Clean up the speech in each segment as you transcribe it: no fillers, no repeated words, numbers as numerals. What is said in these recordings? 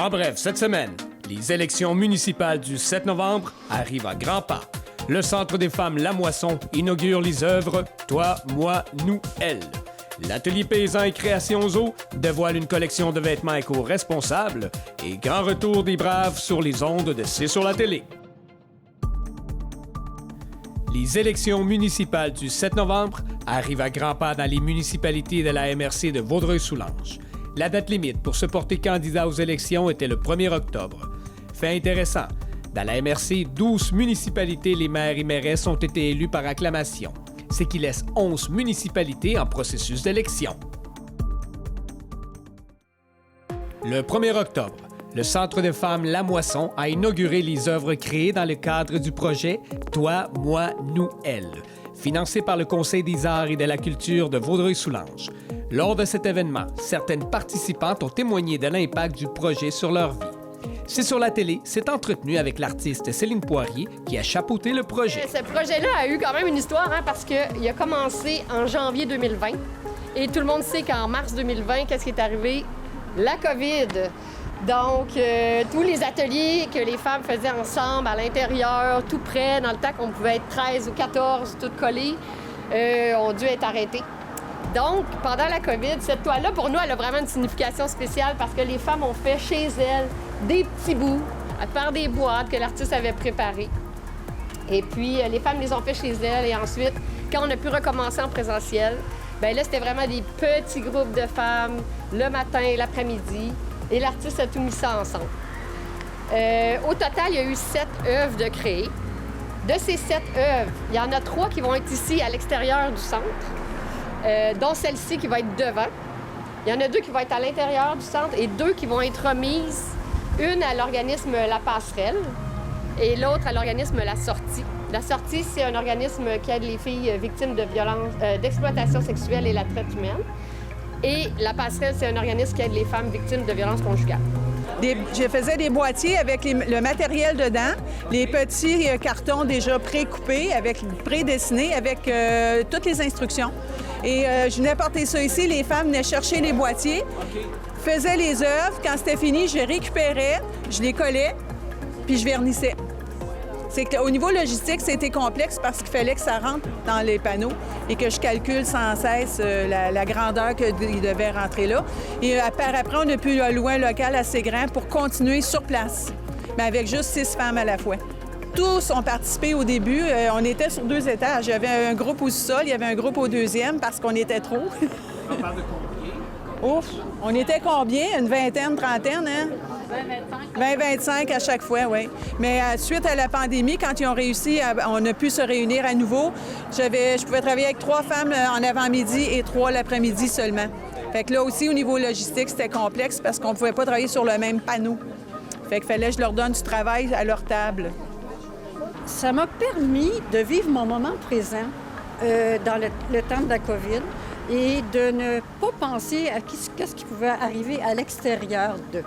En bref, cette semaine, les élections municipales du 7 novembre arrivent à grands pas. Le Centre des femmes La Moisson inaugure les œuvres « Toi, moi, nous, elle ». L'Atelier paysan et création zoo dévoile une collection de vêtements éco-responsables et grand retour des Braves sur les ondes de C'est sur la télé. Les élections municipales du 7 novembre arrivent à grands pas dans les municipalités de la MRC de Vaudreuil-Soulanges. La date limite pour se porter candidat aux élections était le 1er octobre. Fait intéressant, dans la MRC, 12 municipalités, les maires et mairesses ont été élus par acclamation. C'est qui laisse 11 municipalités en processus d'élection. Le 1er octobre, le Centre de femmes La Moisson a inauguré les œuvres créées dans le cadre du projet « Toi, moi, nous, elle », financé par le Conseil des arts et de la culture de Vaudreuil-Soulanges. Lors de cet événement, certaines participantes ont témoigné de l'impact du projet sur leur vie. C'est sur la télé, s'est entretenu avec l'artiste Céline Poirier qui a chapeauté le projet. Ce projet-là a eu quand même une histoire parce qu'il a commencé en janvier 2020 et tout le monde sait qu'en mars 2020, qu'est-ce qui est arrivé? La COVID. Donc, tous les ateliers que les femmes faisaient ensemble à l'intérieur, tout près, dans le temps qu'on pouvait être 13 ou 14, toutes collées, ont dû être arrêtés. Donc, pendant la COVID, cette toile-là, pour nous, elle a vraiment une signification spéciale parce que les femmes ont fait chez elles des petits bouts à faire des boîtes que l'artiste avait préparées. Et puis, les femmes les ont fait chez elles. Et ensuite, quand on a pu recommencer en présentiel, bien là, c'était vraiment des petits groupes de femmes, le matin et l'après-midi. Et l'artiste a tout mis ça ensemble. Au total, il y a eu 7 œuvres de créer. De ces 7 œuvres, il y en a 3 qui vont être ici à l'extérieur du centre, dont celle-ci qui va être devant. Il y en a 2 qui vont être à l'intérieur du centre et 2 qui vont être remises. Une à l'organisme La Passerelle et l'autre à l'organisme La Sortie. La Sortie, c'est un organisme qui aide les filles victimes de violences, d'exploitation sexuelle et la traite humaine. Et La Passerelle, c'est un organisme qui aide les femmes victimes de violences conjugales. Je faisais des boîtiers avec le matériel dedans, les petits cartons déjà pré-coupés, pré-dessinés, avec toutes les instructions. Et je venais porter ça ici, les femmes venaient chercher les boîtiers, faisaient les œuvres. Quand c'était fini, je les récupérais, je les collais, puis je vernissais. C'est qu'au niveau logistique, c'était complexe parce qu'il fallait que ça rentre dans les panneaux et que je calcule sans cesse la grandeur qu'il devait rentrer là. Et par après, on a pu louer un local assez grand pour continuer sur place, mais avec juste 6 femmes à la fois. Tous ont participé au début. On était sur 2 étages. Il y avait un groupe au sous-sol, il y avait un groupe au 2e parce qu'on était trop. On parle de combien? Ouf! On était combien? Une vingtaine, trentaine, hein? 20-25 à chaque fois, oui. Mais suite à la pandémie, quand ils ont réussi, on a pu se réunir à nouveau. Je pouvais travailler avec 3 femmes en avant-midi et 3 l'après-midi seulement. Fait que là aussi, au niveau logistique, c'était complexe parce qu'on ne pouvait pas travailler sur le même panneau. Fait qu'il fallait que je leur donne du travail à leur table. Ça m'a permis de vivre mon moment présent dans le temps de la COVID et de ne pas penser à qu'est-ce qui pouvait arriver à l'extérieur d'eux.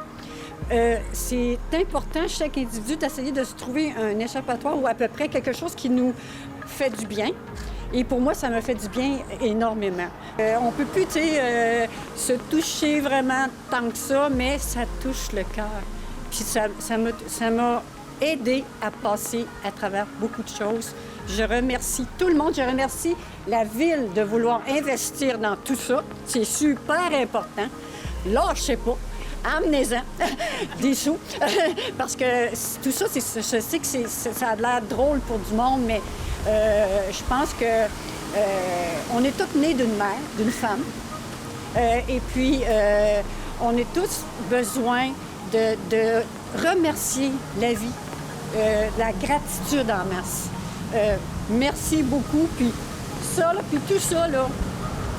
C'est important, chaque individu, d'essayer de se trouver un échappatoire ou à peu près quelque chose qui nous fait du bien. Et pour moi, ça me fait du bien énormément. On ne peut plus, se toucher vraiment tant que ça, mais ça touche le cœur. Puis ça m'a aidé à passer à travers beaucoup de choses. Je remercie tout le monde. Je remercie la Ville de vouloir investir dans tout ça. C'est super important. Lâchez pas. Amenez-en des sous. Parce que tout ça, je sais que ça a l'air drôle pour du monde, mais je pense que on est tous nés d'une mère, d'une femme. Et puis, on a tous besoin de remercier la vie, la gratitude en masse. Merci beaucoup. Puis ça, là, puis tout ça, là,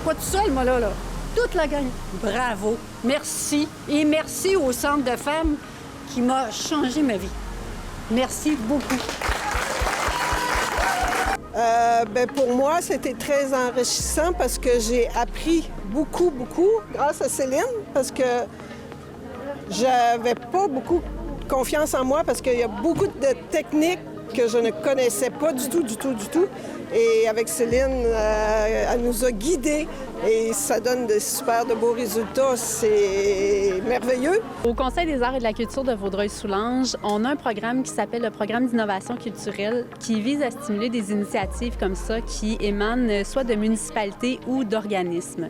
pas tout seul, moi, là. Toute la gang. Bravo. Merci. Et merci au Centre de femmes qui m'a changé ma vie. Merci beaucoup. Pour moi, c'était très enrichissant parce que j'ai appris beaucoup grâce à Céline parce que j'avais pas beaucoup confiance en moi parce qu'il y a beaucoup de techniques que je ne connaissais pas du tout. Et avec Céline, elle nous a guidés et ça donne de beaux résultats. C'est merveilleux. Au Conseil des arts et de la culture de Vaudreuil-Soulanges, on a un programme qui s'appelle le programme d'innovation culturelle qui vise à stimuler des initiatives comme ça qui émanent soit de municipalités ou d'organismes.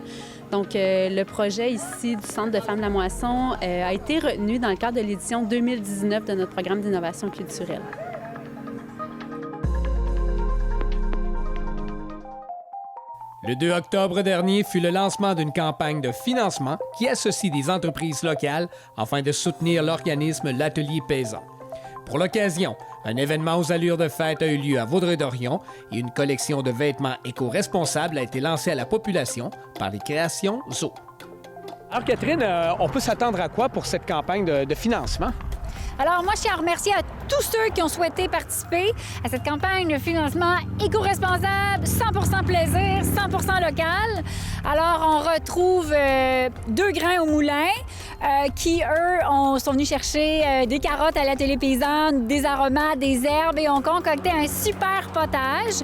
Donc, le projet ici du Centre de femmes La Moisson a été retenu dans le cadre de l'édition 2019 de notre programme d'innovation culturelle. Le 2 octobre dernier fut le lancement d'une campagne de financement qui associe des entreprises locales afin de soutenir l'organisme L'Atelier Paysan. Pour l'occasion, un événement aux allures de fête a eu lieu à Vaudreuil-Dorion et une collection de vêtements éco-responsables a été lancée à la population par les créations Zo. Alors Catherine, on peut s'attendre à quoi pour cette campagne de financement? Alors moi, je tiens à remercier à tous ceux qui ont souhaité participer à cette campagne de financement éco-responsable, 100% plaisir, 100% local. Alors, on retrouve 2 grains au moulin qui, eux, sont venus chercher des carottes à l'atelier paysan, des aromates, des herbes et ont concocté un super potage.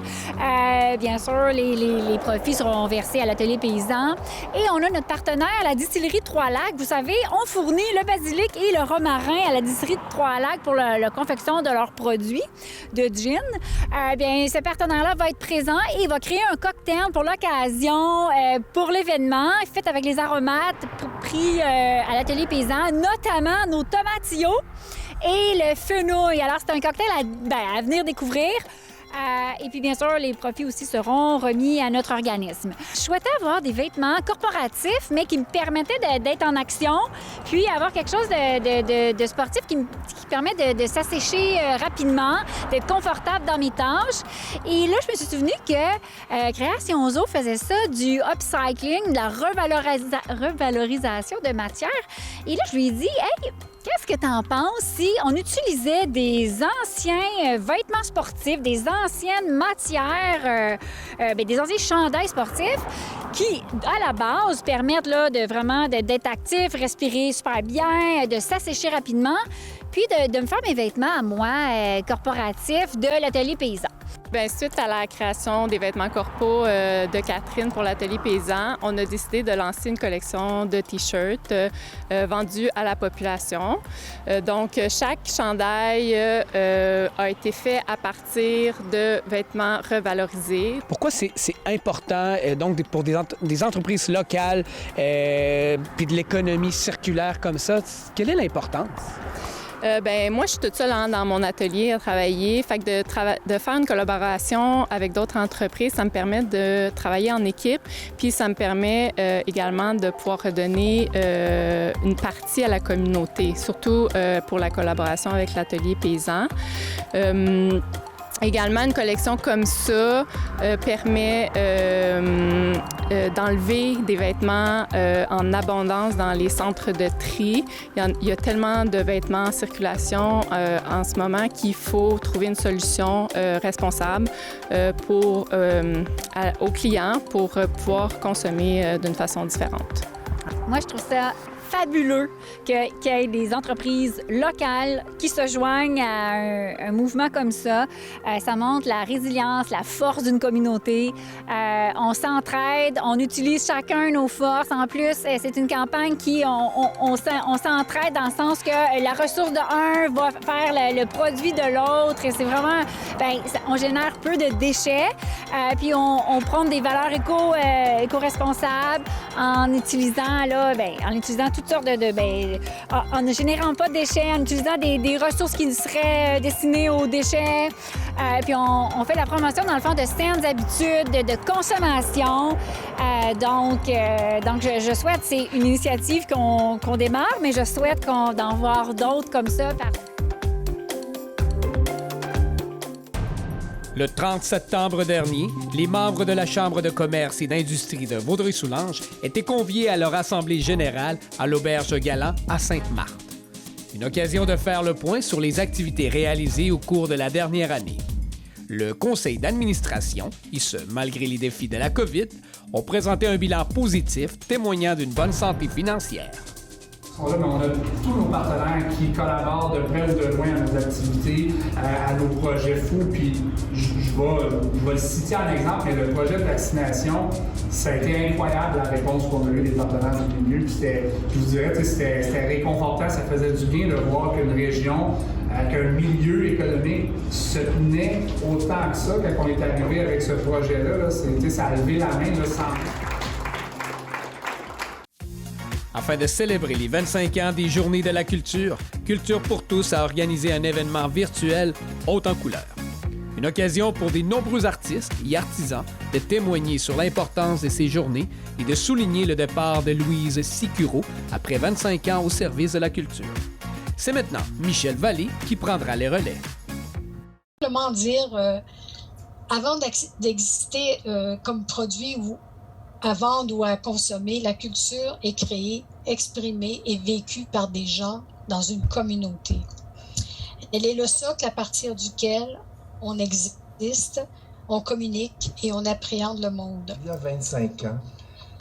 Bien sûr, les profits seront versés à l'atelier paysan. Et on a notre partenaire, la distillerie Trois-Lacs. Vous savez, on fournit le basilic et le romarin à la distillerie Trois-Lacs pour la confection de leurs produits de gin. Bien, ce partenaire-là va être présent et il va créer un cocktail pour l'occasion, pour l'événement, fait avec les aromates pris à l'atelier paysan, notamment nos tomatillos et le fenouil. Alors, c'est un cocktail à venir découvrir. Et puis, bien sûr, les profits aussi seront remis à notre organisme. Je souhaitais avoir des vêtements corporatifs, mais qui me permettaient d'être en action, puis avoir quelque chose de sportif qui permet de s'assécher rapidement, d'être confortable dans mes tâches. Et là, je me suis souvenu que Création Zo faisait ça, du upcycling, de la revalorisation de matière. Et là, je lui ai dit, hey, qu'est-ce que tu en penses si on utilisait des anciens vêtements sportifs, des anciennes matières, des anciens chandails sportifs qui, à la base, permettent là, d'être actif, respirer super bien, de s'assécher rapidement, puis de me faire mes vêtements à moi, corporatifs, de l'atelier paysan. Bien, suite à la création des vêtements corpos de Catherine pour l'Atelier Paysan, on a décidé de lancer une collection de T-shirts vendus à la population. Donc, chaque chandail a été fait à partir de vêtements revalorisés. Pourquoi c'est important donc pour des entreprises locales puis de l'économie circulaire comme ça? Quelle est l'importance? Moi, je suis toute seule dans mon atelier à travailler. Fait que de faire une collaboration avec d'autres entreprises, ça me permet de travailler en équipe. Puis ça me permet également de pouvoir redonner une partie à la communauté, surtout pour la collaboration avec l'atelier paysan. Également, une collection comme ça permet d'enlever des vêtements en abondance dans les centres de tri. Il y a tellement de vêtements en circulation en ce moment qu'il faut trouver une solution responsable aux clients pour pouvoir consommer d'une façon différente. Moi, je trouve ça fabuleux qu'il y ait des entreprises locales qui se joignent à un mouvement comme ça. Ça montre la résilience, la force d'une communauté. On s'entraide, on utilise chacun nos forces. En plus, c'est une campagne qui, on s'entraide dans le sens que la ressource de un va faire le produit de l'autre. Et c'est vraiment, on génère peu de déchets. Puis on prône des valeurs éco-responsables en utilisant toutes sortes en ne générant pas de déchets, en utilisant des ressources qui seraient destinées aux déchets. Puis on fait la promotion, dans le fond, de saines habitudes de consommation. Donc, je souhaite, c'est une initiative qu'on démarre, mais je souhaite d'en voir d'autres comme ça. Le 30 septembre dernier, les membres de la Chambre de commerce et d'industrie de Vaudreuil-Soulanges étaient conviés à leur assemblée générale à l'Auberge Galant à Sainte-Marthe. Une occasion de faire le point sur les activités réalisées au cours de la dernière année. Le conseil d'administration, et ce, malgré les défis de la COVID, ont présenté un bilan positif témoignant d'une bonne santé financière. On a tous nos partenaires qui collaborent de près ou de loin à nos activités, à nos projets fous. Puis je vais le citer en exemple, mais le projet de vaccination, ça a été incroyable la réponse qu'on a eue des partenaires du milieu. Puis je vous dirais, c'était réconfortant, ça faisait du bien de voir qu'une région, qu'un milieu économique se tenait autant que ça quand on est arrivé avec ce projet-là. Ça a levé la main sans... Afin de célébrer les 25 ans des Journées de la culture, Culture pour tous a organisé un événement virtuel haut en couleurs. Une occasion pour de nombreux artistes et artisans de témoigner sur l'importance de ces journées et de souligner le départ de Louise Sicuro après 25 ans au service de la culture. C'est maintenant Michel Vallée qui prendra les relais. Comment dire, avant d'exister comme produit ou à vendre ou à consommer, la culture est créée, exprimée et vécue par des gens dans une communauté. Elle est le socle à partir duquel on existe, on communique et on appréhende le monde. Il y a 25 ans,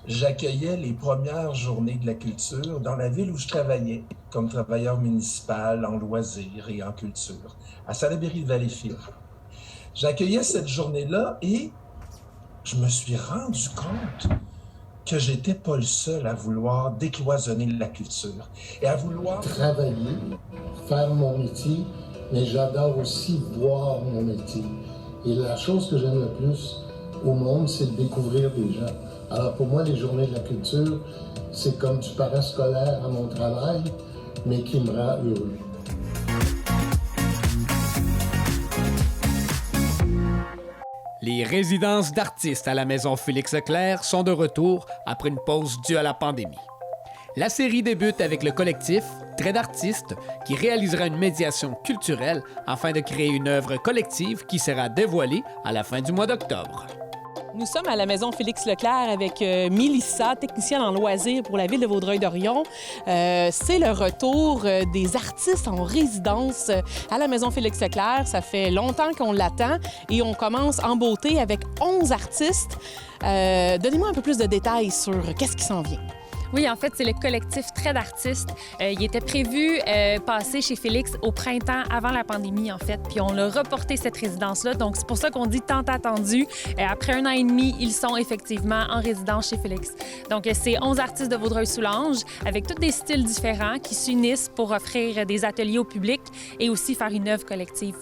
j'accueillais les premières journées de la culture dans la ville où je travaillais comme travailleur municipal en loisirs et en culture, à Salaberry-de-Valleyfield. J'accueillais cette journée-là et je me suis rendu compte que j'étais pas le seul à vouloir décloisonner la culture et à vouloir travailler, faire mon métier, mais j'adore aussi voir mon métier. Et la chose que j'aime le plus au monde, c'est de découvrir des gens. Alors pour moi, les journées de la culture, c'est comme du parascolaire à mon travail, mais qui me rend heureux. Les résidences d'artistes à la Maison Félix-Leclerc sont de retour après une pause due à la pandémie. La série débute avec le collectif Trait d'artistes qui réalisera une médiation culturelle afin de créer une œuvre collective qui sera dévoilée à la fin du mois d'octobre. Nous sommes à la Maison Félix-Leclerc avec Mélissa, technicienne en loisirs pour la ville de Vaudreuil-Dorion. C'est le retour des artistes en résidence à la Maison Félix-Leclerc. Ça fait longtemps qu'on l'attend et on commence en beauté avec 11 artistes. Donnez-moi un peu plus de détails sur qu'est-ce qui s'en vient. Oui, en fait, c'est le collectif Trait d'artistes. Il était prévu passer chez Félix au printemps avant la pandémie, en fait. Puis on a reporté cette résidence-là. Donc, c'est pour ça qu'on dit tant attendu. Après 1 an et demi, ils sont effectivement en résidence chez Félix. Donc, c'est 11 artistes de Vaudreuil-Soulanges avec tous des styles différents qui s'unissent pour offrir des ateliers au public et aussi faire une œuvre collective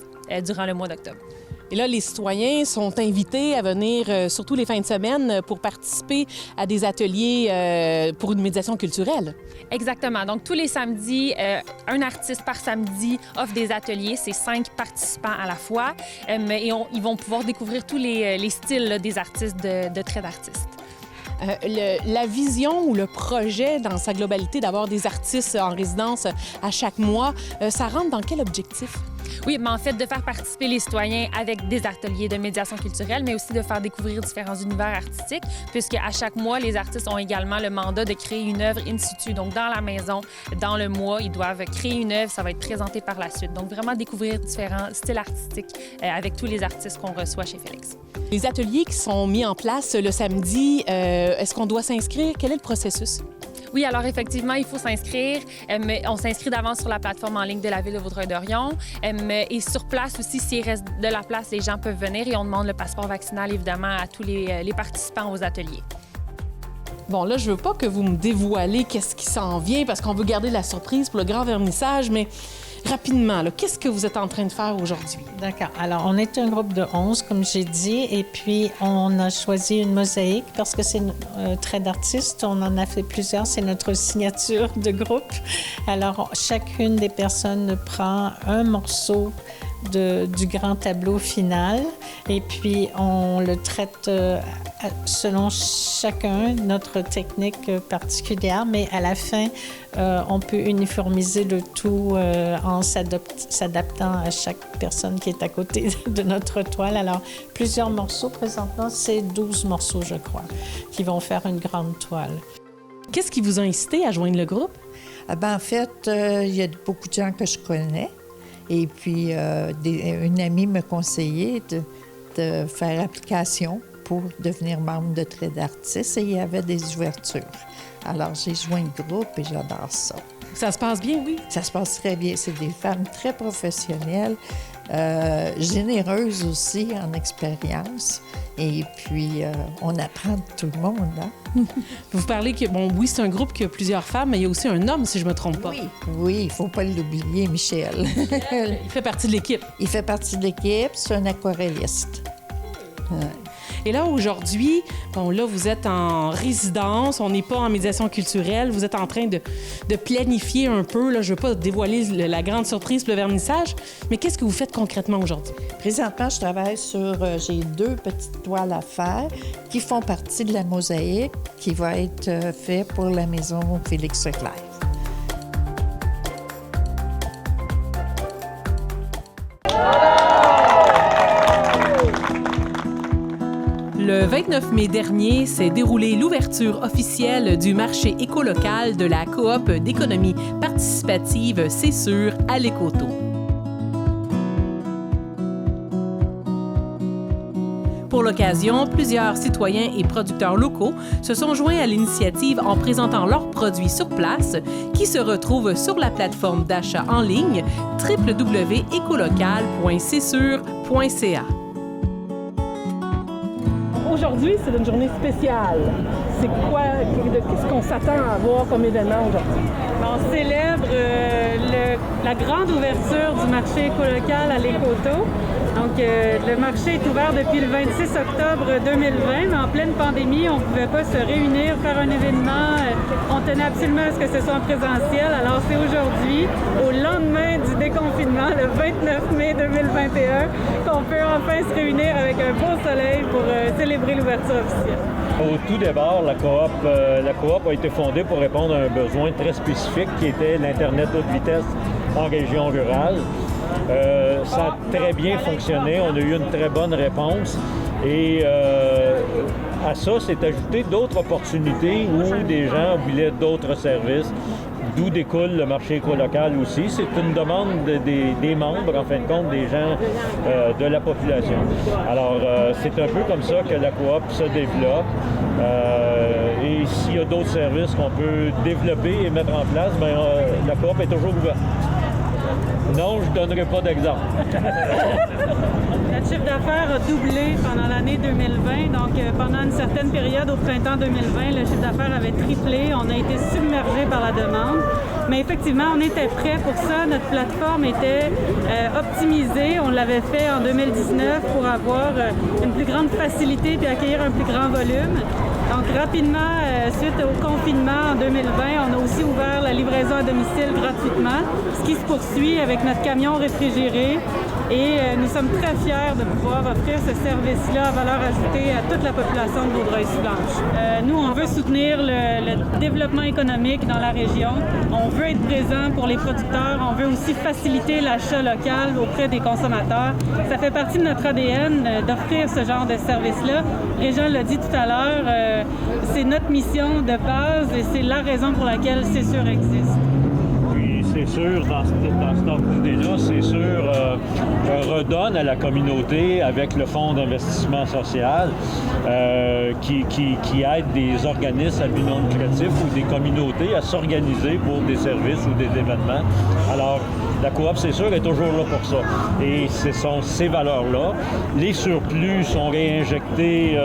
durant le mois d'octobre. Et là, les citoyens sont invités à venir, surtout les fins de semaine, pour participer à des ateliers pour une médiation culturelle. Exactement. Donc, tous les samedis, un artiste par samedi offre des ateliers. C'est 5 participants à la fois. Et ils vont pouvoir découvrir tous les styles là, des artistes de Trait d'artistes. La vision ou le projet dans sa globalité d'avoir des artistes en résidence à chaque mois, ça rentre dans quel objectif? Oui, mais en fait, de faire participer les citoyens avec des ateliers de médiation culturelle, mais aussi de faire découvrir différents univers artistiques, puisque à chaque mois, les artistes ont également le mandat de créer une œuvre in situ. Donc, dans la maison, dans le mois, ils doivent créer une œuvre, ça va être présenté par la suite. Donc, vraiment découvrir différents styles artistiques avec tous les artistes qu'on reçoit chez Félix. Les ateliers qui sont mis en place le samedi, est-ce qu'on doit s'inscrire? Quel est le processus? Oui, alors effectivement, il faut s'inscrire. On s'inscrit d'avance sur la plateforme en ligne de la ville de Vaudreuil-Dorion. Et sur place aussi, s'il reste de la place, les gens peuvent venir et on demande le passeport vaccinal, évidemment, à tous les participants aux ateliers. Bon, là, je veux pas que vous me dévoilez qu'est-ce qui s'en vient parce qu'on veut garder la surprise pour le grand vernissage, mais rapidement, là, qu'est-ce que vous êtes en train de faire aujourd'hui? D'accord. Alors, on est un groupe de 11, comme j'ai dit, et puis on a choisi une mosaïque parce que c'est un trait d'artiste. On en a fait plusieurs. C'est notre signature de groupe. Alors, chacune des personnes prend un morceau du grand tableau final et puis on le traite selon chacun notre technique particulière, mais à la fin, on peut uniformiser le tout en s'adaptant à chaque personne qui est à côté de notre toile. Alors, plusieurs morceaux. Présentement, c'est 12 morceaux, je crois, qui vont faire une grande toile. Qu'est-ce qui vous a incité à joindre le groupe? En fait, il y a beaucoup de gens que je connais. Et puis, une amie me conseillait de faire application pour devenir membre de Trait d'artistes et il y avait des ouvertures. Alors, j'ai joint le groupe et j'adore ça. Ça se passe bien, oui? Ça se passe très bien. C'est des femmes très professionnelles, généreuses aussi en expérience. Et puis, on apprend de tout le monde. Hein? Vous parlez que, bon, oui, c'est un groupe qui a plusieurs femmes, mais il y a aussi un homme, si je ne me trompe pas. Oui, il ne faut pas l'oublier, Michel. Il fait partie de l'équipe. Il fait partie de l'équipe. C'est un aquarelliste. Ouais. Et là, aujourd'hui, bon, là, vous êtes en résidence, on n'est pas en médiation culturelle, vous êtes en train de planifier un peu, là, je ne veux pas dévoiler la grande surprise pour le vernissage, mais qu'est-ce que vous faites concrètement aujourd'hui? Présentement, je travaille sur, j'ai 2 petites toiles à faire qui font partie de la mosaïque qui va être faite pour la maison Félix Leclerc. Le 29 mai dernier s'est déroulée l'ouverture officielle du marché écolocal de la coop d'économie participative C'est sûr à Lécoto. Pour l'occasion, plusieurs citoyens et producteurs locaux se sont joints à l'initiative en présentant leurs produits sur place qui se retrouvent sur la plateforme d'achat en ligne www.ecolocal.csur.ca. Aujourd'hui, c'est une journée spéciale. C'est quoi, qu'est-ce qu'on s'attend à voir comme événement aujourd'hui? On célèbre la grande ouverture du marché écolocal à Lécoto. Donc, le marché est ouvert depuis le 26 octobre 2020, mais en pleine pandémie, on ne pouvait pas se réunir, faire un événement. On tenait absolument à ce que ce soit en présentiel. Alors, c'est aujourd'hui, au lendemain du déconfinement, le 29 mai 2021, qu'on peut enfin se réunir avec un beau soleil pour célébrer l'ouverture officielle. Au tout départ, la coop a été fondée pour répondre à un besoin très spécifique qui était l'Internet haute vitesse en région rurale. Ça a très bien fonctionné, on a eu une très bonne réponse et à ça s'est ajouté d'autres opportunités où des gens voulaient d'autres services, d'où découle le marché écolocal aussi. C'est une demande des membres, en fin de compte, des gens de la population. Alors, c'est un peu comme ça que la coop se développe. Et s'il y a d'autres services qu'on peut développer et mettre en place, bien, la coop est toujours ouverte. Non, je ne donnerai pas d'exemple. Notre chiffre d'affaires a doublé pendant l'année 2020. Donc, pendant une certaine période, au printemps 2020, le chiffre d'affaires avait triplé. On a été submergé par la demande. Mais effectivement, on était prêts pour ça. Notre plateforme était optimisée. On l'avait fait en 2019 pour avoir une plus grande facilité et accueillir un plus grand volume. Donc, rapidement, suite au confinement en 2020, on a aussi ouvert la livraison à domicile gratuitement, ce qui se poursuit avec notre camion réfrigéré. Et nous sommes très fiers de pouvoir offrir ce service-là à valeur ajoutée à toute la population de Vaudreuil-Soulanges. Nous, on veut soutenir le développement économique dans la région. On veut être présent pour les producteurs. On veut aussi faciliter l'achat local auprès des consommateurs. Ça fait partie de notre ADN d'offrir ce genre de service-là. Régent l'a dit tout à l'heure, c'est notre mission de base et c'est la raison pour laquelle C'est sûr existe. C'est sûr, dans cette opportunité-là, c'est sûr, redonne à la communauté avec le Fonds d'investissement social qui aide des organismes à but non lucratif ou des communautés à s'organiser pour des services ou des événements. Alors, la coop, c'est sûr, est toujours là pour ça. Et ce sont ces valeurs-là. Les surplus sont réinjectés,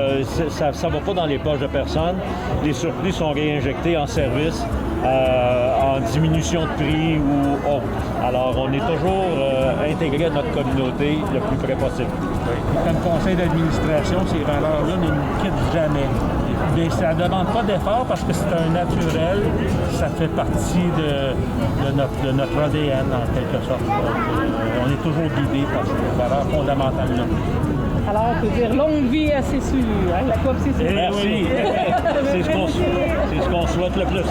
ça ne va pas dans les poches de personne. Les surplus sont réinjectés en services, en diminution de prix ou autre. Alors, on est toujours intégré à notre communauté le plus près possible. Oui. Comme conseil d'administration, ces valeurs-là ne nous quittent jamais. Mais ça ne demande pas d'effort parce que c'est un naturel. Ça fait partie de notre ADN, en quelque sorte. On est toujours guidé par ces valeurs fondamentales-là. Alors, on peut dire longue vie à C'est sûr. Hein? La coop, c'est sûr. Merci. C'est ce qu'on souhaite le plus.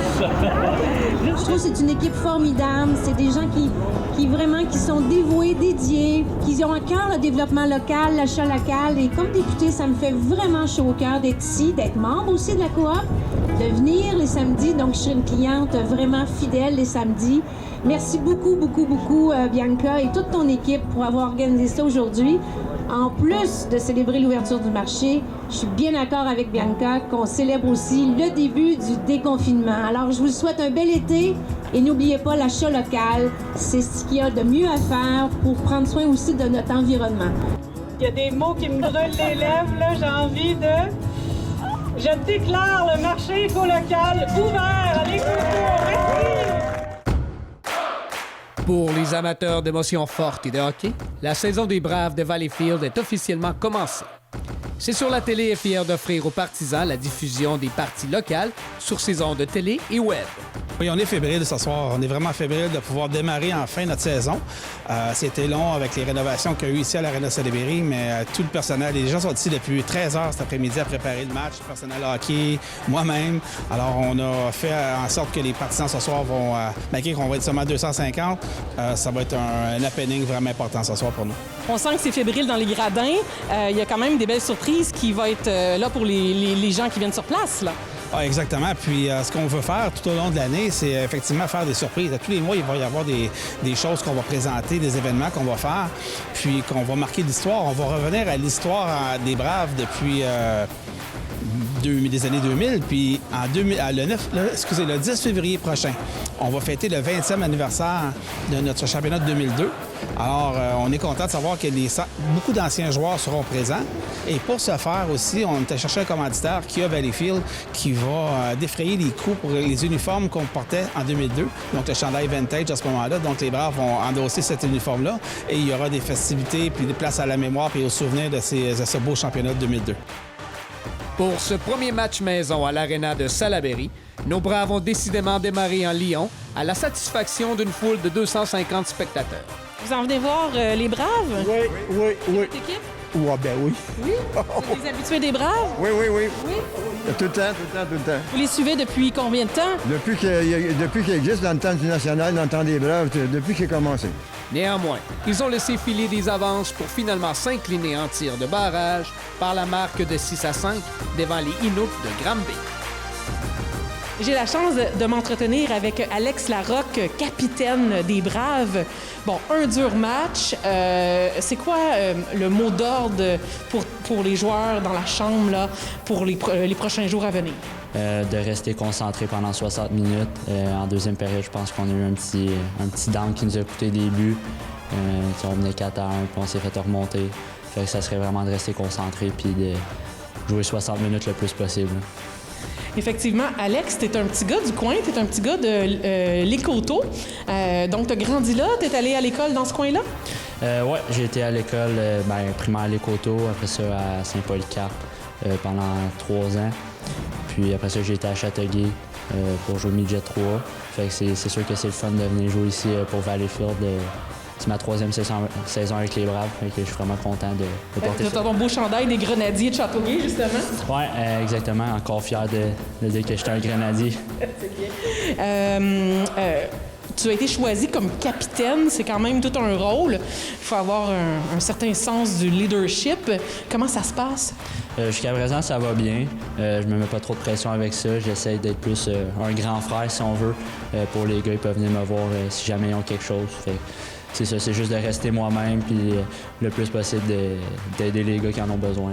Je trouve que c'est une équipe formidable. C'est des gens qui sont dévoués, dédiés, qui ont à cœur le développement local, l'achat local. Et comme députée, ça me fait vraiment chaud au cœur d'être ici, d'être membre aussi de la coop, de venir les samedis. Donc, je suis une cliente vraiment fidèle les samedis. Merci beaucoup, beaucoup, beaucoup, Bianca et toute ton équipe pour avoir organisé ça aujourd'hui. En plus de célébrer l'ouverture du marché, je suis bien d'accord avec Bianca qu'on célèbre aussi le début du déconfinement. Alors, je vous souhaite un bel été et n'oubliez pas l'achat local. C'est ce qu'il y a de mieux à faire pour prendre soin aussi de notre environnement. Il y a des mots qui me brûlent les lèvres, là. J'ai envie de... Je déclare le marché éco-local ouvert à l'éco-tour. Merci! Pour les amateurs d'émotions fortes et de hockey, la saison des Braves de Valleyfield est officiellement commencée. C'est sur la télé est fier d'offrir aux partisans la diffusion des parties locales sur ses ondes de télé et web. Oui, on est fébrile ce soir. On est vraiment fébrile de pouvoir démarrer enfin notre saison. C'était long avec les rénovations qu'il y a eu ici à l'Arena Salaberry, mais tout le personnel, les gens sont ici depuis 13 heures cet après-midi à préparer le match, le personnel hockey, moi-même. Alors, on a fait en sorte que les partisans ce soir vont, malgré qu'on va être seulement 250, ça va être un happening vraiment important ce soir pour nous. On sent que c'est fébrile dans les gradins. Il y a quand même des belles surprises qui vont être là pour les gens qui viennent sur place, là. Ah, exactement. Puis ce qu'on veut faire tout au long de l'année, c'est effectivement faire des surprises. À tous les mois, il va y avoir des choses qu'on va présenter, des événements qu'on va faire, puis qu'on va marquer l'histoire. On va revenir à l'histoire des Braves depuis des années 2000. Puis le 10 février prochain, on va fêter le 20e anniversaire de notre championnat de 2002. Alors, on est content de savoir que beaucoup d'anciens joueurs seront présents. Et pour ce faire aussi, on était chercher un commanditaire qui a Valleyfield qui va défrayer les coûts pour les uniformes qu'on portait en 2002. Donc, le chandail vintage à ce moment-là. Donc, les Braves vont endosser cet uniforme-là. Et il y aura des festivités, puis des places à la mémoire et au souvenir de ce beau championnat de 2002. Pour ce premier match maison à l'Arena de Salaberry, nos Braves ont décidément démarré en Lyon à la satisfaction d'une foule de 250 spectateurs. Vous en venez voir les Braves? Oui. Votre équipe? Ouais, ben oui. Oui? Vous êtes des habitués des Braves? Oui. Oui? Tout le temps. Vous les suivez depuis combien de temps? Depuis qu'il existe dans le temps du National, dans le temps des Braves, depuis qu'il a commencé. Néanmoins, ils ont laissé filer des avances pour finalement s'incliner en tir de barrage par la marque de 6-5 devant les Inuits de Granby. J'ai la chance de m'entretenir avec Alex Larocque, capitaine des Braves. Bon, un dur match. C'est quoi le mot d'ordre pour les joueurs dans la chambre là, pour les prochains jours à venir? De rester concentré pendant 60 minutes. En deuxième période, je pense qu'on a eu un petit down qui nous a coûté des buts. On menait 4-1, puis on s'est fait remonter. Fait que ça serait vraiment de rester concentré puis de jouer 60 minutes le plus possible. Effectivement, Alex, t'es un petit gars du coin, t'es un petit gars de l'Écoto. Donc, t'as grandi là, t'es allé à l'école dans ce coin-là? Oui, j'ai été à l'école primaire à l'Écoto, après ça à Saint-Paul-Cap pendant 3 ans. Puis après ça, j'ai été à Châteauguay pour jouer midget 3. Fait que c'est sûr que c'est le fun de venir jouer ici pour Valleyfield. C'est ma 3e saison avec les Braves, fait que je suis vraiment content de porter ça. Tu as ton beau chandail des Grenadiers de Châteauguay, justement? Oui, exactement. Encore fier de dire que j'étais un Grenadier. C'est bien. Tu as été choisi comme capitaine, c'est quand même tout un rôle. Il faut avoir un certain sens du leadership. Comment ça se passe? Jusqu'à présent, ça va bien. Je me mets pas trop de pression avec ça. J'essaie d'être plus un grand frère, si on veut. Pour les gars, ils peuvent venir me voir si jamais ils ont quelque chose. Fait c'est ça, c'est juste de rester moi-même puis le plus possible d'aider les gars qui en ont besoin.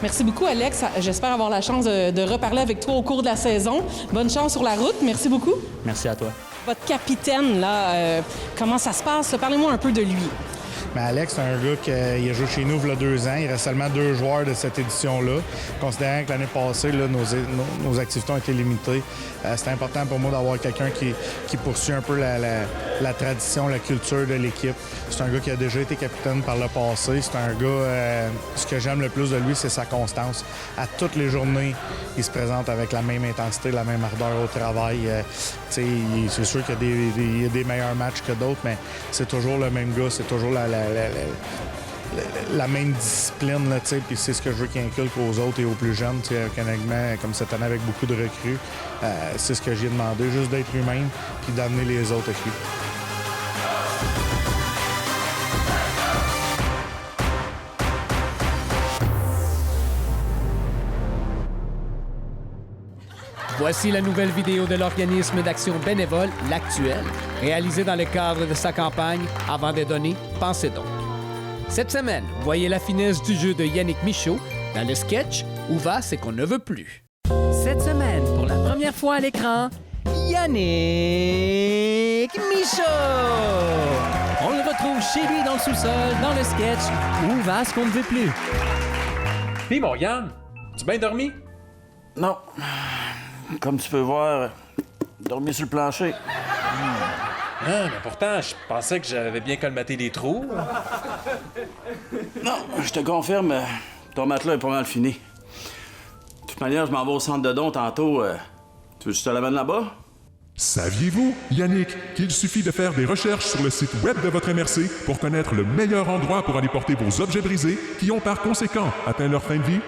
Merci beaucoup, Alex. J'espère avoir la chance de reparler avec toi au cours de la saison. Bonne chance sur la route. Merci beaucoup. Merci à toi. Votre capitaine, là, comment ça se passe? Parlez-moi un peu de lui. Mais Alex, c'est un gars qui a joué chez nous il y a 2 ans. Il reste seulement 2 joueurs de cette édition-là. Considérant que l'année passée, là, nos activités ont été limitées, c'est important pour moi d'avoir quelqu'un qui poursuit un peu la tradition, la culture de l'équipe. C'est un gars qui a déjà été capitaine par le passé. C'est un gars, ce que j'aime le plus de lui, c'est sa constance. À toutes les journées, il se présente avec la même intensité, la même ardeur au travail. C'est sûr qu'il y a des meilleurs matchs que d'autres, mais c'est toujours le même gars, c'est toujours la même discipline, puis c'est ce que je veux qu'il inculque aux autres et aux plus jeunes, honnêtement, comme cette année avec beaucoup de recrues. C'est ce que j'ai demandé, juste d'être lui-même puis d'amener les autres avec lui. Voici la nouvelle vidéo de l'organisme d'action bénévole, l'Actuel, réalisée dans le cadre de sa campagne « Avant de donner, pensez donc ». Cette semaine, voyez la finesse du jeu de Yannick Michaud dans le sketch « Où va, c'est qu'on ne veut plus ». Cette semaine, pour la première fois à l'écran, Yannick Michaud! On le retrouve chez lui dans le sous-sol, dans le sketch « Où va, ce qu'on ne veut plus ». Puis mon Yann, tu bien dormi? Non. Comme tu peux voir, dormi sur le plancher. Ah, mais pourtant, je pensais que j'avais bien colmaté les trous. Non, je te confirme, ton matelas est pas mal fini. De toute manière, je m'en vais au centre de don tantôt. Tu veux que je te l'amène là-bas? Saviez-vous, Yannick, qu'il suffit de faire des recherches sur le site web de votre MRC pour connaître le meilleur endroit pour aller porter vos objets brisés qui ont par conséquent atteint leur fin de vie?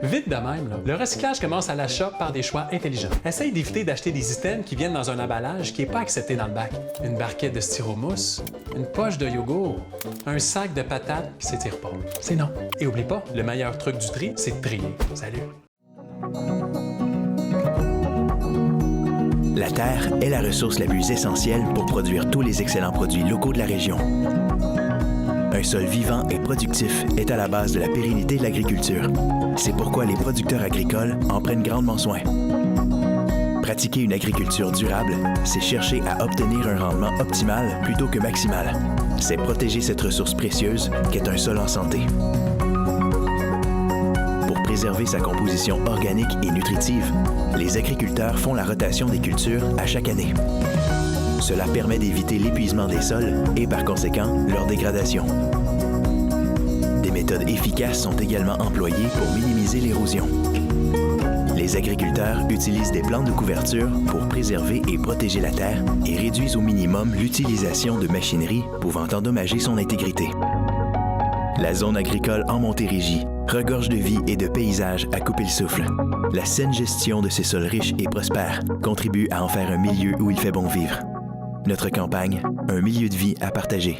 Vite de même, là. Le recyclage commence à l'achat par des choix intelligents. Essaye d'éviter d'acheter des items qui viennent dans un emballage qui n'est pas accepté dans le bac. Une barquette de styromousse, une poche de yogourt, un sac de patates qui s'étire pas. C'est non. Et oublie pas, le meilleur truc du tri, c'est de trier. Salut! La terre est la ressource la plus essentielle pour produire tous les excellents produits locaux de la région. Un sol vivant et productif est à la base de la pérennité de l'agriculture. C'est pourquoi les producteurs agricoles en prennent grandement soin. Pratiquer une agriculture durable, c'est chercher à obtenir un rendement optimal plutôt que maximal. C'est protéger cette ressource précieuse qu'est un sol en santé. Pour préserver sa composition organique et nutritive, les agriculteurs font la rotation des cultures à chaque année. Cela permet d'éviter l'épuisement des sols et, par conséquent, leur dégradation. Des méthodes efficaces sont également employées pour minimiser l'érosion. Les agriculteurs utilisent des plantes de couverture pour préserver et protéger la terre et réduisent au minimum l'utilisation de machinerie pouvant endommager son intégrité. La zone agricole en Montérégie regorge de vie et de paysages à couper le souffle. La saine gestion de ces sols riches et prospères contribue à en faire un milieu où il fait bon vivre. Notre campagne, un milieu de vie à partager.